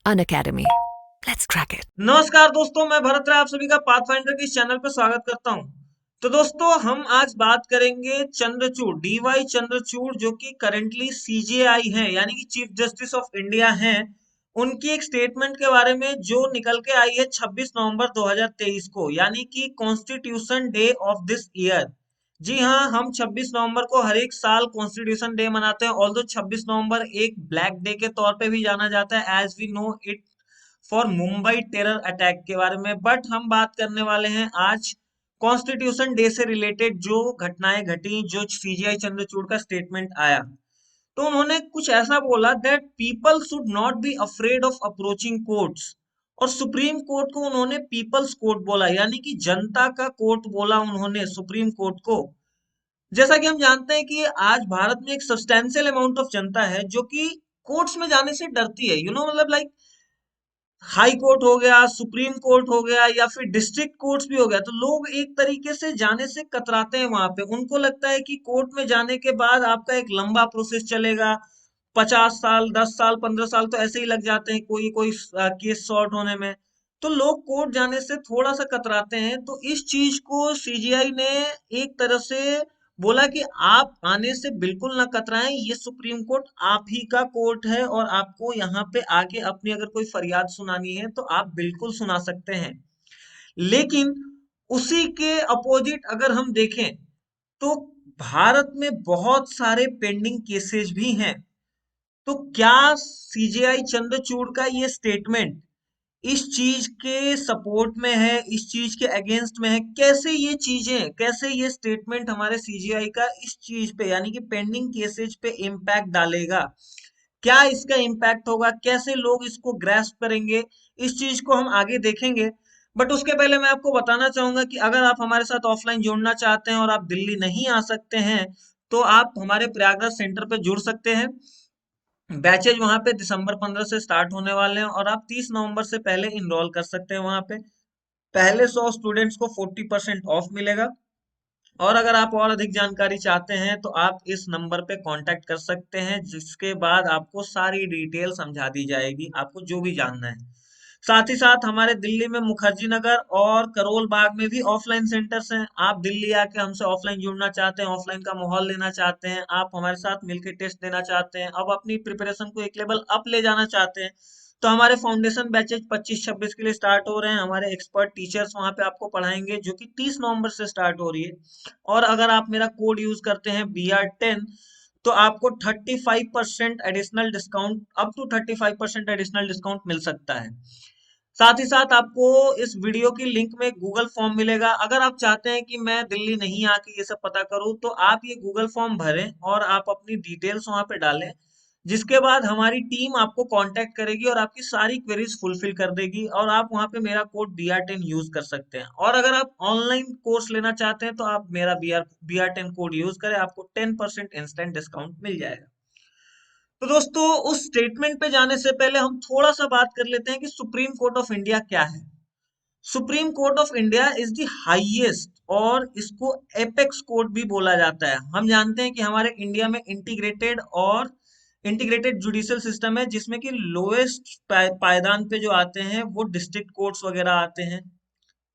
Unacademy. Let's crack it. नमस्कार दोस्तों, मैं भरत राय आप सभी का पाथफाइंडर के इस चैनल पर स्वागत करता हूं। तो दोस्तों, हम आज बात करेंगे चंद्रचूड़, डीवाई चंद्रचूड़, जो कि करंटली सीजेआई हैं, यानी कि चीफ जस्टिस ऑफ इंडिया हैं। उनकी एक स्टेटमेंट के बारे में जो निकल के आई है 26 नवंबर 2023 को, यानी कि Constitution Day of this year. जी हाँ, हम 26 नवंबर को हर एक साल कॉन्स्टिट्यूशन डे मनाते हैं। ऑल्दो 26 नवंबर एक ब्लैक डे के तौर पे भी जाना जाता है, as we know it, for Mumbai terror attack के बारे में। बट हम बात करने वाले हैं आज कॉन्स्टिट्यूशन डे से रिलेटेड जो घटनाएं घटी, जो सीजीआई चंद्रचूड़ का स्टेटमेंट आया। तो उन्होंने कुछ ऐसा बोला that people should not be afraid of approaching courts. और सुप्रीम कोर्ट को उन्होंने पीपल्स कोर्ट बोला, यानी कि जनता का कोर्ट बोला उन्होंने सुप्रीम कोर्ट को। जैसा कि हम जानते हैं कि आज भारत में एक सब्सटेंशियल अमाउंट ऑफ जनता है जो कि कोर्ट्स में जाने से डरती है। मतलब लाइक हाई कोर्ट हो गया, सुप्रीम कोर्ट हो गया, या फिर डिस्ट्रिक्ट कोर्ट्स भी हो गया, तो लोग एक तरीके से जाने से कतराते हैं वहां पे। उनको लगता है कि कोर्ट में जाने के बाद आपका एक लंबा प्रोसेस चलेगा, 50 साल, 10 साल, 15 साल तो ऐसे ही लग जाते हैं कोई कोई केस सॉर्ट होने में। तो लोग कोर्ट जाने से थोड़ा सा कतराते हैं। तो इस चीज को सीजीआई ने एक तरह से बोला कि आप आने से बिल्कुल ना कतराएं, ये सुप्रीम कोर्ट आप ही का कोर्ट है, और आपको यहाँ पे आके अपनी अगर कोई फरियाद सुनानी है तो आप बिल्कुल सुना सकते हैं। लेकिन उसी के अपोजिट अगर हम देखें तो भारत में बहुत सारे पेंडिंग केसेस भी हैं। तो क्या सीजेआई चंद्रचूड़ का ये स्टेटमेंट इस चीज के सपोर्ट में है, इस चीज के अगेंस्ट में है? कैसे ये चीजें, कैसे ये स्टेटमेंट हमारे सीजीआई का इस चीज पे, यानी कि पेंडिंग केसेज पे इम्पैक्ट डालेगा? क्या इसका इम्पैक्ट होगा? कैसे लोग इसको ग्रैस्प करेंगे? इस चीज को हम आगे देखेंगे। बट उसके पहले मैं आपको बताना चाहूंगा कि अगर आप हमारे साथ ऑफलाइन जुड़ना चाहते हैं और आप दिल्ली नहीं आ सकते हैं, तो आप हमारे प्रयागराज सेंटर पे जुड़ सकते हैं। बैचेज वहां पे दिसंबर 15 से स्टार्ट होने वाले हैं, और आप 30 नवंबर से पहले इनरोल कर सकते हैं वहां पे। पहले 100 स्टूडेंट्स को 40% ऑफ मिलेगा। और अगर आप और अधिक जानकारी चाहते हैं तो आप इस नंबर पे कांटेक्ट कर सकते हैं, जिसके बाद आपको सारी डिटेल समझा दी जाएगी, आपको जो भी जानना है। साथ ही साथ हमारे दिल्ली में मुखर्जी नगर और करोल बाग में भी ऑफलाइन सेंटर्स हैं। आप दिल्ली आके हमसे ऑफलाइन जुड़ना चाहते हैं, ऑफलाइन का माहौल लेना चाहते हैं, आप हमारे साथ मिलकर टेस्ट देना चाहते हैं, अब अपनी प्रिपरेशन को एक लेवल अप ले जाना चाहते हैं, तो हमारे फाउंडेशन बैचेज 25-26 के लिए स्टार्ट हो रहे हैं। हमारे एक्सपर्ट टीचर्स वहां पे आपको पढ़ाएंगे, जो कि 30 नवंबर से स्टार्ट हो रही है। और अगर आप मेरा कोड यूज करते हैं BR10, तो आपको 35% additional discount, up to 35% additional discount मिल सकता है। साथ ही साथ आपको इस वीडियो की लिंक में गूगल फॉर्म मिलेगा। अगर आप चाहते हैं कि मैं दिल्ली नहीं आके ये सब पता करूं, तो आप ये गूगल फॉर्म भरें और आप अपनी डिटेल्स वहां पे डालें, जिसके बाद हमारी टीम आपको कांटेक्ट करेगी और आपकी सारी क्वेरीज फुलफिल कर देगी, और आप वहां पे मेरा कोड BR10 यूज कर सकते हैं। और अगर आप ऑनलाइन कोर्स लेना चाहते हैं तो आप मेरा BR10 कोड यूज करें, आपको 10% इंस्टेंट डिस्काउंट मिल जाएगा। तो दोस्तों, उस स्टेटमेंट पे जाने से पहले हम थोड़ा सा बात कर लेते हैं कि सुप्रीम कोर्ट ऑफ इंडिया क्या है। Supreme court of India is the highest, और इसको एपेक्स कोर्ट भी बोला जाता है। हम जानते हैं कि हमारे इंडिया में इंटीग्रेटेड जुडिशियल सिस्टम है, जिसमें कि लोएस्ट पायदान पे जो आते हैं वो डिस्ट्रिक्ट कोर्ट्स वगैरह आते हैं,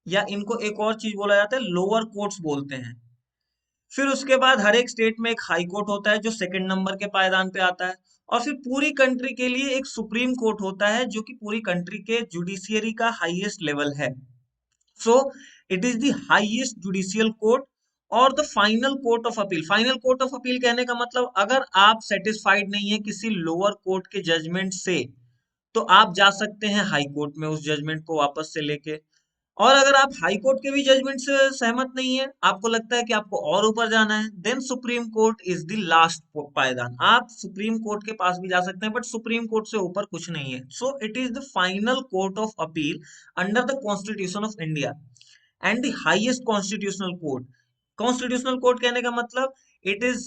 या इनको एक और चीज बोला जाता है, लोअर कोर्ट्स बोलते हैं। फिर उसके बाद हर एक स्टेट में एक हाई कोर्ट होता है जो सेकंड नंबर के पायदान पे आता है। और फिर पूरी कंट्री के लिए एक सुप्रीम कोर्ट होता है, जो कि पूरी कंट्री के जुडिशियरी का हाईएस्ट लेवल है। So it is the highest judicial court और the final court of appeal. Final court of appeal कहने का मतलब, अगर आप सेटिस्फाइड नहीं है किसी लोअर कोर्ट के जजमेंट से, तो आप जा सकते हैं हाई कोर्ट में उस जजमेंट को वापस से लेके। और अगर आप हाई कोर्ट के भी जजमेंट से सहमत नहीं है, आपको लगता है कि आपको और ऊपर जाना है, then supreme court is the last पायदान। आप सुप्रीम कोर्ट के पास भी जा सकते हैं, बट सुप्रीम कोर्ट से ऊपर कुछ नहीं है। So it is the final court of appeal under the constitution of India and the highest constitutional court. Constitutional court कहने का मतलब, it is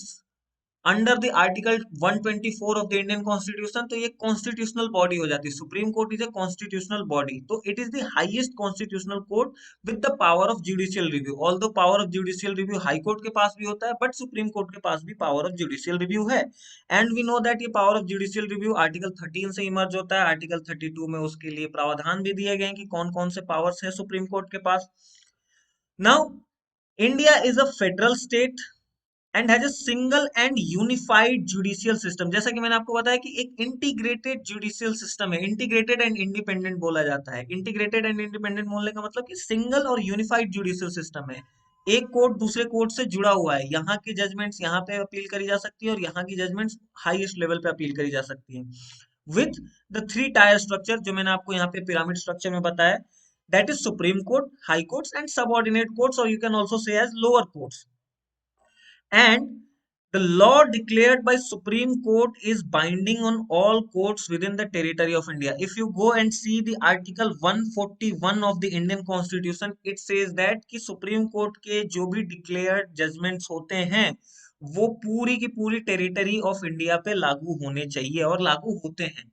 under the article 124 of the Indian constitution, तो ये कॉन्स्टिट्यूशनल बॉडी हो जाती है। Supreme court is a constitutional body, तो it is the highest constitutional court with the power of judicial review. Although power of judicial review high court के पास भी होता है, बट सुप्रीम कोर्ट के पास भी पावर ऑफ जुडिशियल रिव्यू है। And we know that ये power of judicial review article 13 से emerge होता है। आर्टिकल 32 में उसके लिए प्रावधान भी दिए गए हैं कि कौन कौन से पावर्स हैं सुप्रीम कोर्ट के पास। Now India is a federal state and has a single and unified judicial system. जैसा कि मैंने आपको बताया कि एक इंटीग्रेटेड जुडिशियल सिस्टम है। इंटीग्रेटेड एंड इंडिपेंडेंट बोला जाता है। इंटीग्रेटेड एंड इंडिपेंडेंट बोलने का मतलब कि सिंगल और यूनिफाइड जुडिशियल सिस्टम है। एक कोर्ट दूसरे कोर्ट से जुड़ा हुआ है। यहाँ की जजमेंट्स यहाँ पे अपील करी जा सकती है और यहाँ की जजमेंट्स हाईएस्ट लेवल पे अपील करी जा सकती है। विथ द 3 टायर स्ट्रक्चर, जो मैंने आपको यहाँ पे पिरामिड स्ट्रक्चर में बताया, that is supreme court, high courts and subordinate courts, और you can also say as lower courts. And the law declared by Supreme Court is binding on all courts within the territory of India. If you go and see the article 141 of the Indian Constitution, it says that कि Supreme Court के जो भी declared judgments होते हैं वो पूरी की पूरी टेरिटरी ऑफ इंडिया पे लागू होने चाहिए और लागू होते हैं।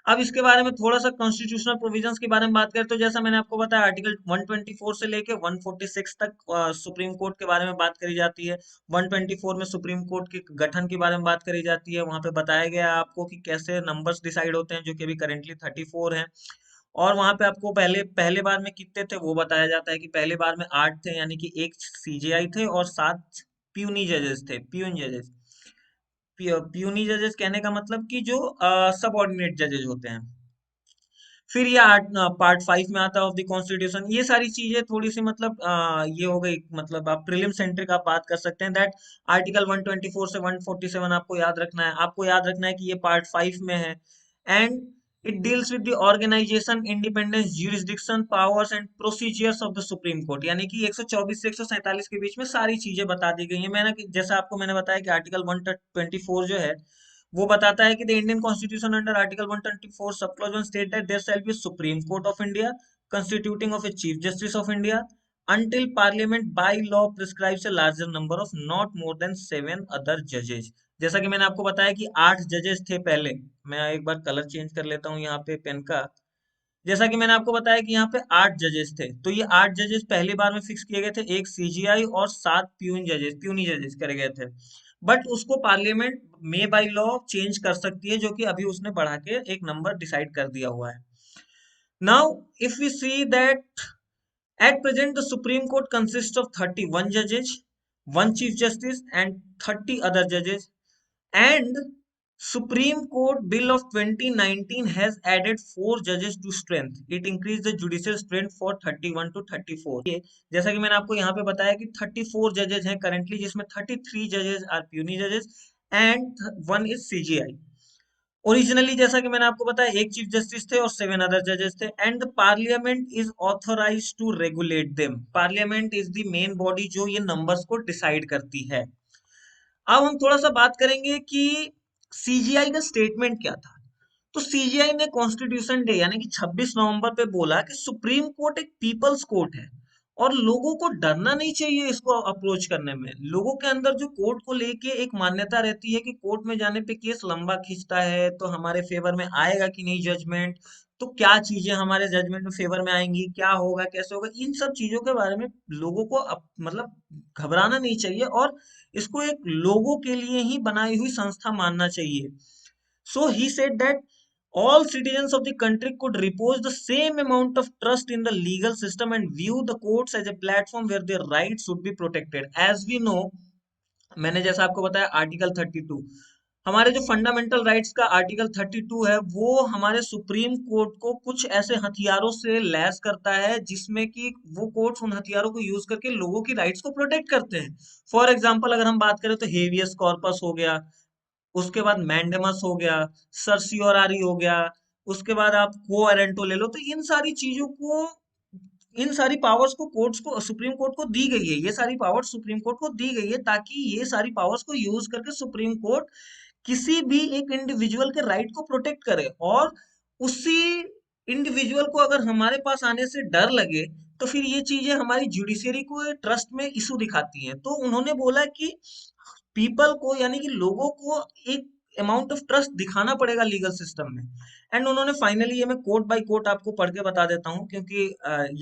अब इसके बारे में थोड़ा सा कॉन्स्टिट्यूशनल प्रोविजंस के बारे में बात करें तो जैसा मैंने आपको बताया आर्टिकल 124 से लेके 146 तक सुप्रीम कोर्ट के बारे में बात करी जाती है। 124 में सुप्रीम कोर्ट के गठन के बारे में बात करी जाती है। वहां पे बताया गया है आपको कि कैसे नंबर्स डिसाइड होते हैं, जो कि अभी करेंटली 34 हैं। और वहां पे आपको पहले पहले बार में कितने थे वो बताया जाता है कि पहले बार में 8 थे, यानी कि एक सीजेआई थे और 7 प्यूनी जजेस थे। प्यून जजेस, प्यूनी जजेस कहने का मतलब कि जो सबऑर्डिनेट जजेस होते हैं। फिर ये पार्ट 5 में आता है ऑफ द कॉन्स्टिट्यूशन। ये सारी चीजें थोड़ी सी मतलब ये हो गई, मतलब आप प्रीलिम सेंट्रिक आप बात कर सकते हैं। दैट आर्टिकल 124 से 147 आपको याद रखना है। आपको याद रखना है कि ये पार्ट 5 में है। And it deals with the organisation, independence, jurisdiction, powers and procedures of the supreme court, यानी कि 124 से 147 के बीच में सारी चीजें बता दी गई हैं। जैसा आपको मैंने बताया कि आर्टिकल 124 जो है वो बताता है कि the Indian constitution under article 124 sub clause 1 state that there shall be supreme court of India constituting of a chief justice of India until parliament by law prescribes a larger number of not more than 7 other judges। जैसा कि मैंने आपको बताया कि 8 जजेस थे पहले। मैं एक बार कलर चेंज कर लेता हूँ यहाँ पे पेन का। जैसा कि मैंने आपको बताया कि यहाँ पे 8 जजेस थे, तो ये 8 जजेस पहली बार में फिक्स किए गए थे, एक सीजीआई और 7 प्यूनी जजेस करे गए थे। बट उसको पार्लियामेंट में बाय लॉ चेंज कर सकती है, जो कि अभी उसने बढ़ा के एक नंबर डिसाइड कर दिया हुआ है। Now if we see that at present, the Supreme Court consists of 31 judges, one Chief Justice, and 30 other judges. And Supreme Court Bill of 2019 has added 4 judges to strength. It increased the judicial strength for 31 to 34. ये जैसा कि मैंने आपको यहाँ पे बताया कि 34 जजेस हैं currently, जिसमें 33 जजेस are puny judges and 1 is CGI. Originally जैसा कि मैंने आपको बताया एक चीफ जस्टिस थे और 7 अदर जजेस थे। And the parliament is authorised to regulate them. Parliament is the main body जो ये नंबर्स को डिसाइड करती है। अब हम थोड़ा सा बात करेंगे कि सीजीआई का स्टेटमेंट क्या था। तो सीजीआई ने कॉन्स्टिट्यूशन डे यानी कि 26 नवंबर पे बोला कि सुप्रीम कोर्ट एक पीपल्स कोर्ट है और लोगों को डरना नहीं चाहिए इसको अप्रोच करने में। लोगों के अंदर जो कोर्ट को लेके एक मान्यता रहती है कि कोर्ट में जाने पे केस लंबा खींचता है तो हमारे फेवर में आएगा कि नहीं जजमेंट, तो क्या चीजें हमारे जजमेंट में फेवर में आएंगी, क्या होगा, कैसे होगा, इन सब चीजों के बारे में लोगों को मतलब घबराना नहीं चाहिए और इसको एक लोगों के लिए ही बनाई हुई संस्था मानना चाहिए। So he said that all citizens of the country could repose the same amount of trust in the legal system and view the courts as a platform where their rights should be protected. As we know, मैंने जैसा आपको बताया article 32, हमारे जो fundamental rights का article 32 है वो हमारे सुप्रीम कोर्ट को कुछ ऐसे हथियारों से लैस करता है जिसमें कि वो कोर्ट्स उन हथियारों को यूज करके लोगों की राइट्स को प्रोटेक्ट करते हैं। फॉर एग्जाम्पल अगर हम बात करें तो हेवियस कॉर्पस हो गया, उसके बाद मैंडेमस हो गया, सर्सियोरारी हो गया, उसके बाद आप को एरेंटो ले लो। तो इन सारी चीजों को, इन सारी पावर्स को कोर्ट्स को, सुप्रीम कोर्ट को दी गई है। ये सारी पावर्स सुप्रीम कोर्ट को दी गई है ताकि ये सारी पावर्स को यूज करके सुप्रीम कोर्ट किसी भी एक इंडिविजुअल के राइट को प्रोटेक्ट करे। और उसी इंडिविजुअल को अगर हमारे पास आने से डर लगे तो फिर ये चीजें हमारी जुडिशियरी को ट्रस्ट में इशू दिखाती हैं। तो उन्होंने बोला कि पीपल को यानी कि लोगों को एक अमाउंट ऑफ ट्रस्ट दिखाना पड़ेगा लीगल सिस्टम में। एंड उन्होंने फाइनली, ये मैं कोट बाय कोट आपको पढ़ के बता देता हूँ, क्योंकि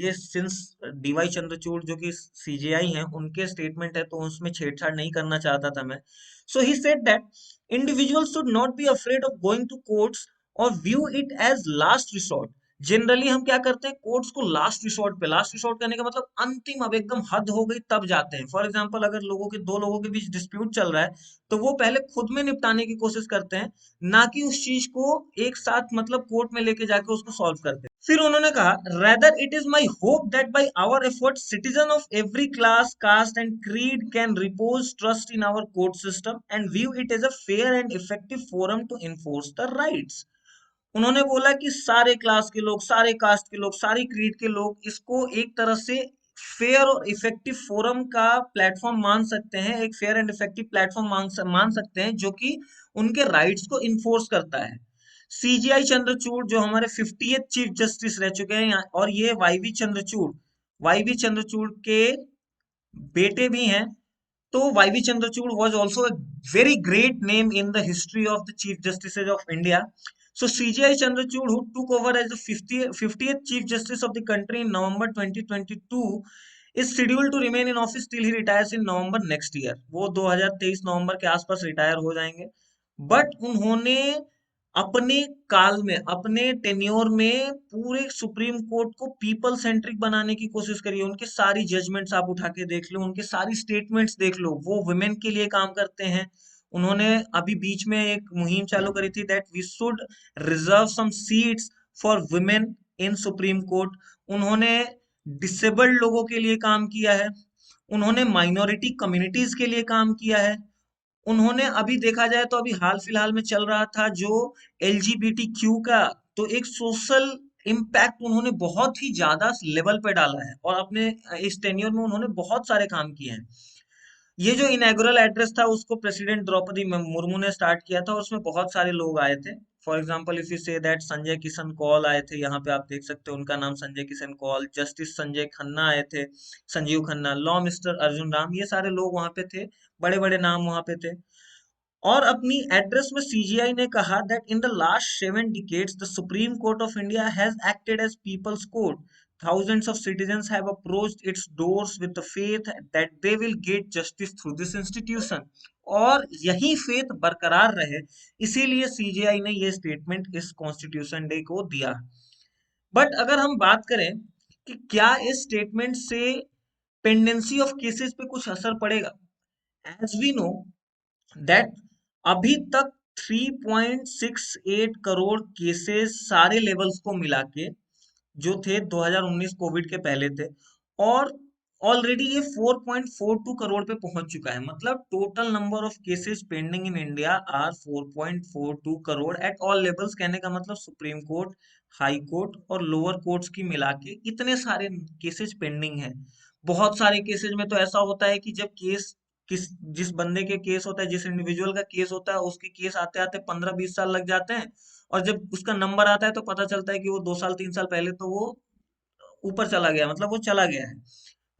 ये सिंस डीवाई चंद्रचूड़ जो कि सीजेआई हैं उनके स्टेटमेंट है, तो उसमें छेड़छाड़ नहीं करना चाहता था मैं। So he said that individuals should not be afraid of going to courts or view it as last resort। Generally हम क्या करते हैं, कोर्ट्स को लास्ट रिसोर्ट पे, लास्ट रिसोर्ट करने का मतलब अंतिम, अब एकदम हद हो गई तब जाते हैं। फॉर एग्जांपल, अगर दो लोगों के बीच डिस्प्यूट चल रहा है तो वो पहले खुद में निपटाने की कोशिश करते हैं, ना कि उस चीज को एक साथ मतलब कोर्ट में लेके जाके उसको सॉल्व करते हैं। फिर उन्होंने कहा, rather it is my hope that by our efforts citizen of every class, caste and creed can repose trust in our court system and view it as a fair and effective forum to enforce the rights। उन्होंने बोला कि सारे class के लोग, सारे cast के लोग, सारी क्रीड के लोग इसको एक तरह से फेयर और इफेक्टिव फोरम का प्लेटफॉर्म मान सकते हैं, एक फेयर एंड इफेक्टिव प्लेटफॉर्म मान सकते हैं जो कि उनके राइट्स को इन्फोर्स करता है। सीजीआई चंद्रचूड़ जो हमारे 50th चीफ जस्टिस रह चुके हैं और ये वाईवी चंद्रचूड़ के बेटे भी हैं। तो YV Chandrachud was also a very great name in the history of the chief justices of India। So CJI Chandrachud, who took over as the 50th chief justice of the country in November 2022, is scheduled to remain in office till he retires in November next year। वो 2023 नवंबर के आसपास retire हो जाएंगे। But उन्होंने अपने काल में, अपने टेन्योर में पूरे सुप्रीम कोर्ट को पीपल सेंट्रिक बनाने की कोशिश करी है। उनके सारी जजमेंट्स आप उठा के देख लो, उनके सारी स्टेटमेंट्स देख लो, वो वुमेन के लिए काम करते हैं। उन्होंने अभी बीच में एक मुहिम चालू करी थी that we should reserve some seats for women in supreme court. उन्होंने डिसेबल्ड लोगों के लिए काम किया है, उन्होंने माइनॉरिटी कम्युनिटीज के लिए काम किया है। उन्होंने अभी देखा जाए तो अभी हाल फिलहाल में चल रहा था जो एलजीबीटी क्यू का, तो एक सोशल इम्पैक्ट उन्होंने बहुत ही ज्यादा लेवल पे डाला है और अपने इस टेन्योर में उन्होंने बहुत सारे काम किए हैं। ये जो इनॉग्रल एड्रेस था उसको प्रेसिडेंट द्रौपदी मुर्मू ने स्टार्ट किया था और उसमें बहुत सारे लोग आए थे। For example if you say that Sanjay Kishan Kaul आए थे, यहाँ पे आप देख सकते हो उनका नाम संजय किशन कौल, जस्टिस संजय खन्ना आए थे, संजीव खन्ना, लॉ मिस्टर अर्जुन राम, ये सारे लोग वहां पे थे, बड़े बड़े नाम वहां पे थे। और अपनी एड्रेस में सीजीआई ने कहा that in the last 7 decades the supreme court of India has acted as people's court. Thousands of citizens have approached its doors with the faith that they will get justice through this institution। और यही faith बरकरार रहे, इसीलिए CGI ने ये statement इस constitution day को दिया। बट अगर हम बात करें कि क्या इस स्टेटमेंट से पेंडेंसी ऑफ केसेस पे कुछ असर पड़ेगा, एज वी नो दैट अभी तक 3.68 करोड़ केसेस सारे लेवल्स को मिला के जो थे 2019 कोविड के पहले थे, और ऑलरेडी ये 4.42 करोड़ पे पहुंच चुका है। मतलब total number of cases pending in India are 4.42 crore at all levels. कहने का मतलब सुप्रीम कोर्ट, हाई कोर्ट और लोअर कोर्ट्स की मिला के इतने सारे केसेस पेंडिंग हैं। बहुत सारे केसेस में तो ऐसा होता है कि जब केस जिस बंदे के केस होता है, जिस इंडिविजुअल का केस होता है, उसके केस आते आते 15-20 साल लग जाते हैं, और जब उसका नंबर आता है तो पता चलता है कि वो 2 साल 3 साल पहले तो वो ऊपर चला गया, मतलब वो चला गया है।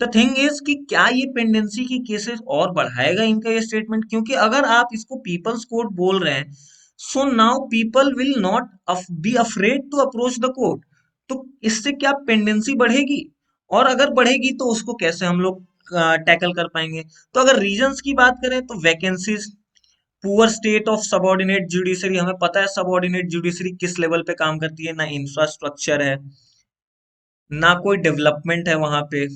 द थिंग इज कि क्या ये पेंडेंसी की केसेस और बढ़ाएगा इनका ये स्टेटमेंट, क्योंकि अगर आप इसको पीपल्स कोर्ट बोल रहे हैं, so now people will not be afraid to approach the court. तो इससे क्या पेंडेंसी बढ़ेगी, और अगर बढ़ेगी तो उसको कैसे हम लोग टैकल कर पाएंगे। तो अगर रीजंस की बात करें तो vacancies, poor state of subordinate judiciary, हमें पता है सबऑर्डिनेट जुडिशरी किस लेवल पे काम करती है, ना इंफ्रास्ट्रक्चर है, ना कोई डेवलपमेंट है वहां पे।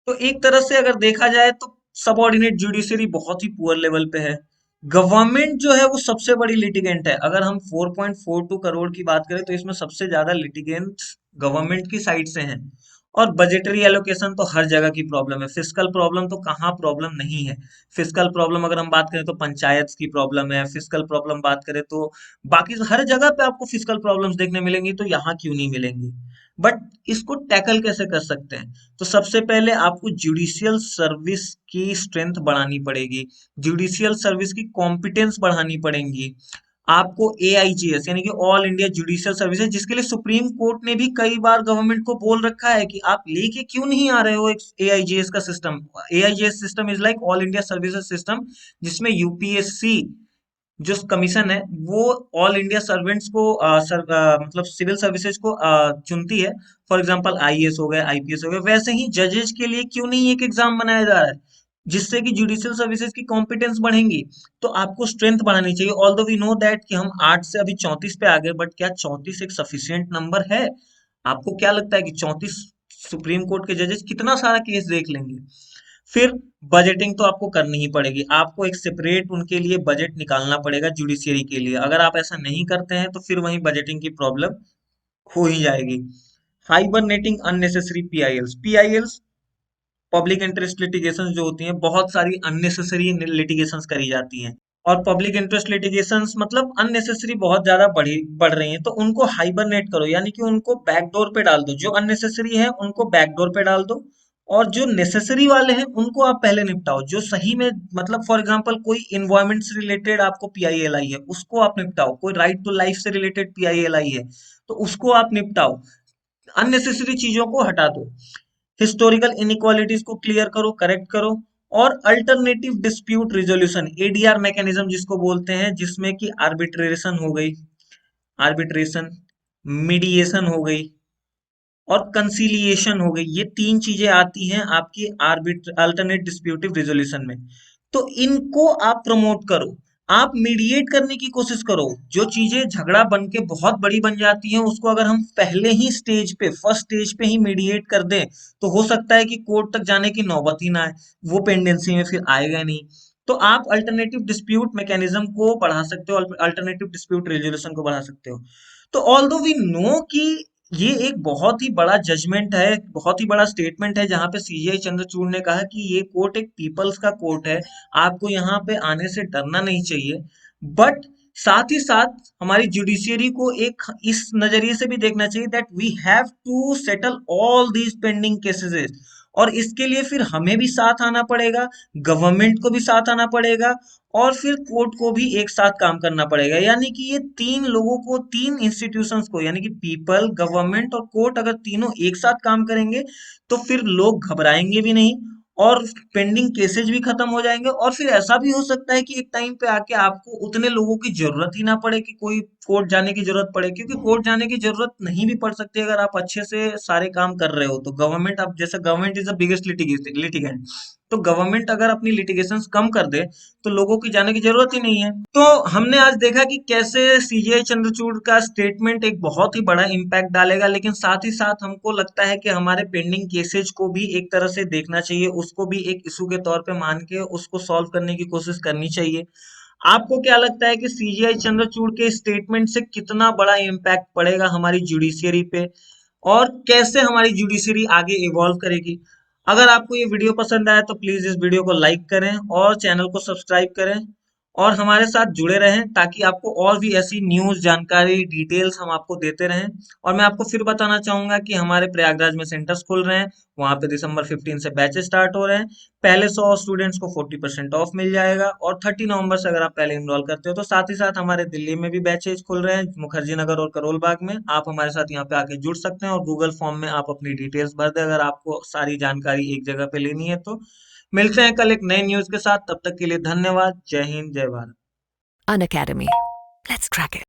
तो एक तरह से अगर देखा जाए तो सबऑर्डिनेट जुडिशरी बहुत ही पुअर लेवल पे है। गवर्नमेंट जो है वो सबसे बड़ी लिटिगेंट है। अगर हम 4.42 करोड़ की बात करें तो इसमें सबसे ज्यादा लिटिगेंट्स गवर्नमेंट की साइड से हैं। और बजटरी एलोकेशन तो हर जगह की प्रॉब्लम है, फिस्कल प्रॉब्लम तो कहाँ प्रॉब्लम नहीं है। फिस्कल प्रॉब्लम अगर हम बात करें तो पंचायत की प्रॉब्लम है, फिस्कल प्रॉब्लम बात करें तो बाकी हर जगह पे आपको फिस्कल प्रॉब्लम्स देखने मिलेंगी, तो यहाँ क्यों नहीं मिलेंगी। बट इसको टैकल कैसे कर सकते हैं, तो सबसे पहले आपको जुडिशियल सर्विस की स्ट्रेंथ बढ़ानी पड़ेगी, जुडिशियल सर्विस की कॉम्पिटेंस बढ़ानी पड़ेगी। आपको AIGS यानी कि ऑल इंडिया जुडिशियल सर्विसेज, जिसके लिए सुप्रीम कोर्ट ने भी कई बार गवर्नमेंट को बोल रखा है कि आप लेके क्यों नहीं आ रहे हो एक AIGS का system. AIGS system is like all India services system, जिसमें यूपीएससी जो कमीशन है वो ऑल इंडिया सर्वेंट्स को मतलब सिविल सर्विसेज को चुनती है। फॉर एग्जांपल आईएएस हो गए, आईपीएस हो गए, वैसे ही जजेस के लिए क्यों नहीं एक एग्जाम बनाया जा रहा है जिससे कि जुडिशियल सर्विसेज की कॉम्पिटेंस बढ़ेंगी। तो आपको स्ट्रेंथ बढ़ानी चाहिए। ऑल्दो वी नो दैट कि हम 8 से अभी 34 पे आ गए, बट क्या 34 एक सफिशिएंट नंबर है? आपको क्या लगता है कि 34 सुप्रीम कोर्ट के जजेस कितना सारा केस देख लेंगे? फिर बजटिंग तो आपको करनी ही पड़ेगी। आपको एक सेपरेट उनके लिए बजट निकालना पड़ेगा जुडिशियरी के लिए। अगर आप ऐसा नहीं करते हैं तो फिर वहीं बजटिंग की प्रॉब्लम हो ही जाएगी। Hibernating unnecessary PILs. PILs public interest litigations जो होती हैं, बहुत सारी अननेसेसरी लिटिगेशंस करी जाती हैं। और पब्लिक इंटरेस्ट लिटिगेशंस मतलब अननेसेसरी बहुत ज्यादा बढ़ रही हैं, तो उनको हाइबरनेट करो, यानी कि उनको बैकडोर पे डाल दो। जो अननेसेसरी है उनको बैकडोर पे डाल दो, और जो नेसेसरी वाले हैं उनको आप पहले निपटाओ। जो सही में मतलब फॉर एग्जांपल कोई इन्वायरमेंट से रिलेटेड आपको पीआईएल आई है, उसको आप निपटाओ। कोई राइट टू लाइफ से रिलेटेड पीआईएल आई है, तो उसको आप निपटाओ। अननेसेसरी चीजों को हटा दो। हिस्टोरिकल इनइक्वालिटीज को क्लियर करो, करेक्ट करो। और alternative dispute resolution, ADR mechanism जिसको बोलते हैं, जिसमें कि आर्बिट्रेशन हो गई, आर्बिट्रेशन, मीडिएशन हो गई और कंसीलिएशन हो गई। ये 3 चीजें आती हैं आपकी अल्टरनेट डिस्प्यूटिव रिजोल्यूशन में। तो इनको आप प्रमोट करो। आप मीडिएट करने की कोशिश करो। जो चीजें झगड़ा बन के बहुत बड़ी बन जाती हैं, उसको अगर हम पहले ही स्टेज पे, फर्स्ट स्टेज पे ही मीडिएट कर दें, तो हो सकता है कि कोर्ट तक जाने की नौबत ही ना आए। वो पेंडेंसी में फिर आएगा नहीं। तो आप अल्टरनेटिव डिस्प्यूट मैकेनिज्म को बढ़ा सकते हो, अल्टरनेटिव डिस्प्यूट रेजोल्यूशन को बढ़ा सकते हो। तो ऑल्दो वी नो कि ये एक बहुत ही बड़ा जजमेंट है, बहुत ही बड़ा स्टेटमेंट है, जहां पे सीजीआई चंद्रचूड़ ने कहा कि ये कोर्ट एक पीपल्स का कोर्ट है, आपको यहाँ पे आने से डरना नहीं चाहिए। बट साथ ही साथ हमारी जुडिशियरी को एक इस नजरिए से भी देखना चाहिए that we have to settle all these pending cases. और इसके लिए फिर हमें भी साथ आना पड़ेगा, गवर्नमेंट को भी साथ आना पड़ेगा, और फिर कोर्ट को भी एक साथ काम करना पड़ेगा। यानी कि ये 3 लोगों को, 3 इंस्टीट्यूशंस को, यानी कि पीपल, गवर्नमेंट और कोर्ट, अगर तीनों एक साथ काम करेंगे तो फिर लोग घबराएंगे भी नहीं, और पेंडिंग केसेस भी खत्म हो जाएंगे। और फिर ऐसा भी हो सकता है कि एक टाइम पे आके आपको उतने लोगों की जरूरत ही ना पड़े कि कोई कोर्ट जाने की जरूरत पड़े, क्योंकि कोर्ट जाने की जरूरत नहीं भी पड़ सकती अगर आप अच्छे से सारे काम कर रहे हो। तो गवर्नमेंट, अब जैसे government is the biggest litigant, तो गवर्नमेंट अगर अपनी लिटिगेशंस कम कर दे तो लोगों की जाने की जरूरत ही नहीं है। तो हमने आज देखा कि कैसे सीजीआई चंद्रचूड़ का स्टेटमेंट एक बहुत ही बड़ा इम्पैक्ट डालेगा, लेकिन साथ ही साथ हमको लगता है कि हमारे पेंडिंग केसेज को भी एक तरह से देखना चाहिए, उसको भी एक इशू के तौर पे मान के उसको सॉल्व करने की कोशिश करनी चाहिए। आपको क्या लगता है कि सीजीआई चंद्रचूड़ के स्टेटमेंट से कितना बड़ा इम्पैक्ट पड़ेगा हमारी जुडिशियरी पे, और कैसे हमारी जुडिशियरी आगे इवॉल्व करेगी? अगर आपको ये वीडियो पसंद आया तो प्लीज इस वीडियो को लाइक करें और चैनल को सब्सक्राइब करें, और हमारे साथ जुड़े रहें ताकि आपको और भी ऐसी न्यूज़, जानकारी, डिटेल्स हम आपको देते रहें। और मैं आपको फिर बताना चाहूंगा कि हमारे प्रयागराज में सेंटर्स खुल रहे हैं, वहां पे दिसंबर 15 से बैचेस स्टार्ट हो रहे हैं। पहले 100 स्टूडेंट्स को 40% ऑफ मिल जाएगा, और 30 नवंबर से अगर आप पहले इनरोल करते हो तो साथ ही साथ हमारे दिल्ली में भी बैचेज खुल रहे हैं, मुखर्जी नगर और करोल बाग में। आप हमारे साथ यहाँ पे आके जुड़ सकते हैं, और गूगल फॉर्म में आप अपनी डिटेल्स भर दें अगर आपको सारी जानकारी एक जगह पे लेनी है तो। मिलते हैं कल एक नए न्यूज के साथ, तब तक के लिए धन्यवाद। जय हिंद, जय Bharat. Unacademy. Let's crack it.